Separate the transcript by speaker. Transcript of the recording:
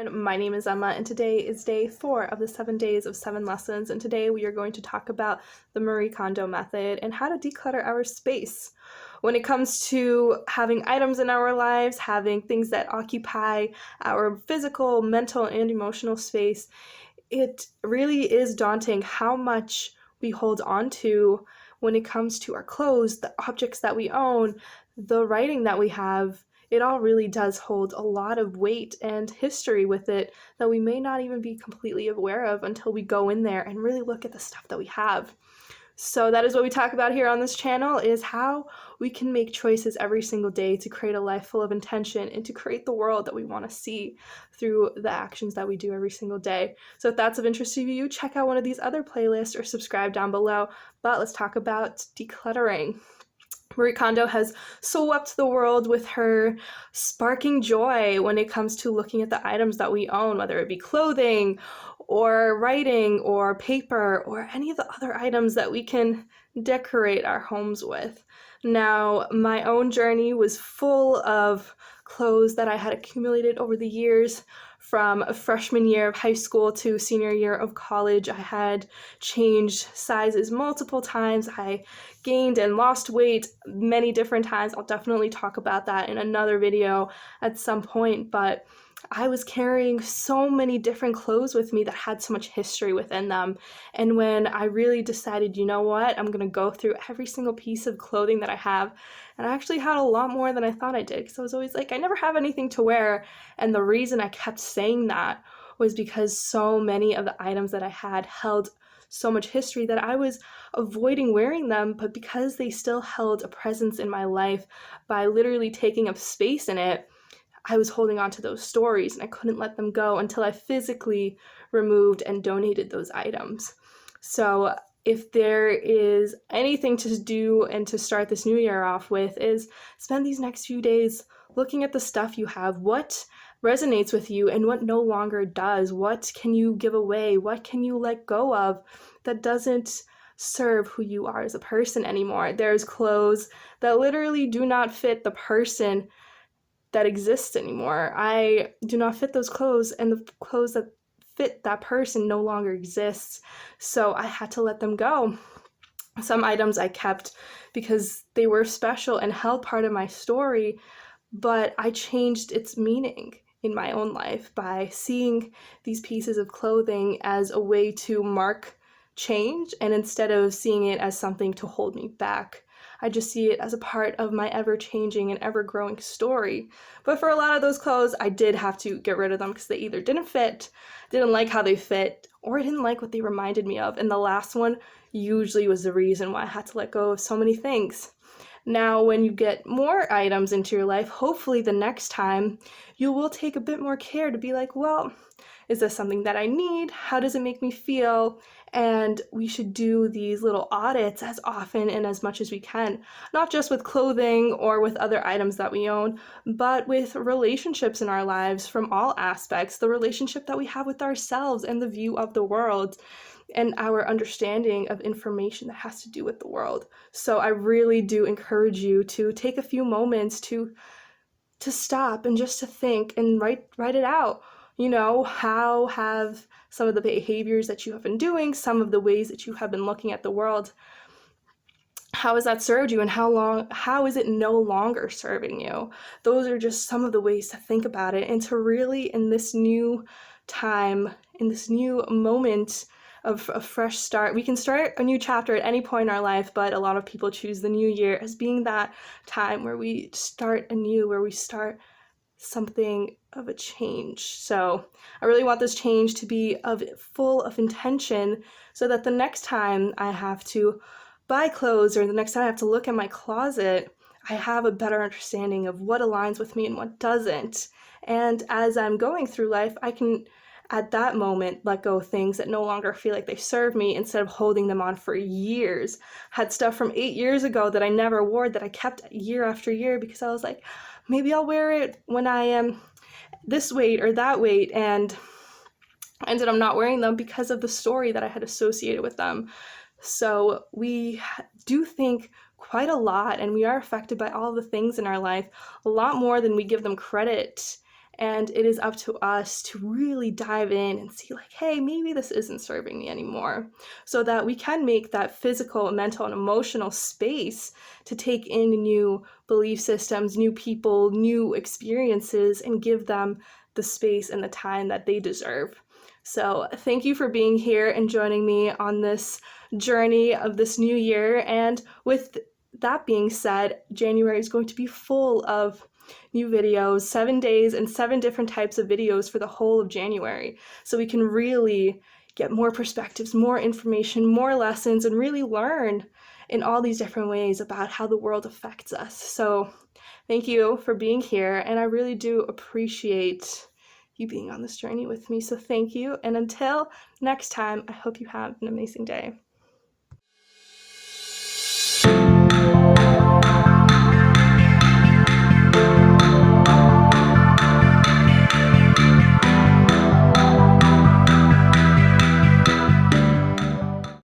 Speaker 1: everyone, my name is Emma and today is day 4 of the 7 days of 7 lessons, and today we are going to talk about the Marie Kondo method and how to declutter our space. When it comes to having items in our lives, having things that occupy our physical, mental, and emotional space, it really is daunting how much we hold on to when it comes to our clothes, the objects that we own, the writing that we have. It all really does hold a lot of weight and history with it that we may not even be completely aware of until we go in there and really look at the stuff that we have. So that is what we talk about here on this channel, is how we can make choices every single day to create a life full of intention and to create the world that we want to see through the actions that we do every single day. So if that's of interest to you, check out one of these other playlists or subscribe down below. But let's talk about decluttering. Marie Kondo has swept the world with her sparking joy when it comes to looking at the items that we own, whether it be clothing or writing or paper or any of the other items that we can decorate our homes with. Now, my own journey was full of clothes that I had accumulated over the years. From a freshman year of high school to senior year of college, I had changed sizes multiple times. I gained and lost weight many different times. I'll definitely talk about that in another video at some point, but I was carrying so many different clothes with me that had so much history within them. And when I really decided, you know what, I'm gonna go through every single piece of clothing that I have, and I actually had a lot more than I thought I did, because I was always like, I never have anything to wear. And the reason I kept saying that was because so many of the items that I had held so much history that I was avoiding wearing them, but because they still held a presence in my life by literally taking up space in it, I was holding on to those stories and I couldn't let them go until I physically removed and donated those items. So if there is anything to do and to start this new year off with, is spend these next few days looking at the stuff you have, what resonates with you and what no longer does. What can you give away? What can you let go of that doesn't serve who you are as a person anymore? There's clothes that literally do not fit the person that exists anymore. I do not fit those clothes, and the clothes that fit that person no longer exists. So I had to let them go. Some items I kept because they were special and held part of my story, but I changed its meaning in my own life by seeing these pieces of clothing as a way to mark change, and instead of seeing it as something to hold me back, I just see it as a part of my ever-changing and ever-growing story. But for a lot of those clothes, I did have to get rid of them because they either didn't fit, didn't like how they fit, or I didn't like what they reminded me of. And the last one usually was the reason why I had to let go of so many things. Now, when you get more items into your life, hopefully the next time you will take a bit more care to be like, well, is this something that I need? How does it make me feel? And we should do these little audits as often and as much as we can, not just with clothing or with other items that we own, but with relationships in our lives from all aspects, the relationship that we have with ourselves and the view of the world and our understanding of information that has to do with the world. So I really do encourage you to take a few moments to stop and just to think and write it out. You know, how have some of the behaviors that you have been doing, some of the ways that you have been looking at the world, how has that served you, and how is it no longer serving you? Those are just some of the ways to think about it, and to really, in this new time, in this new moment of a fresh start, we can start a new chapter at any point in our life, but a lot of people choose the new year as being that time where we start anew, where we start something of a change. So I really want this change to be full of intention, so that the next time I have to buy clothes or the next time I have to look at my closet, I have a better understanding of what aligns with me and what doesn't. And as I'm going through life, I can at that moment let go of things that no longer feel like they serve me, instead of holding them on for years. Had stuff from 8 years ago that I never wore that I kept year after year because I was like, maybe I'll wear it when I am this weight or that weight, and I ended up not wearing them because of the story that I had associated with them. So we do think quite a lot, and we are affected by all the things in our life a lot more than we give them credit. And it is up to us to really dive in and see like, hey, maybe this isn't serving me anymore, so that we can make that physical, mental, and emotional space to take in new belief systems, new people, new experiences, and give them the space and the time that they deserve. So thank you for being here and joining me on this journey of this new year. And with that being said, January is going to be full of new videos, 7 days and 7 different types of videos for the whole of January. So we can really get more perspectives, more information, more lessons, and really learn in all these different ways about how the world affects us. So thank you for being here, and I really do appreciate you being on this journey with me. So thank you, and until next time, I hope you have an amazing day.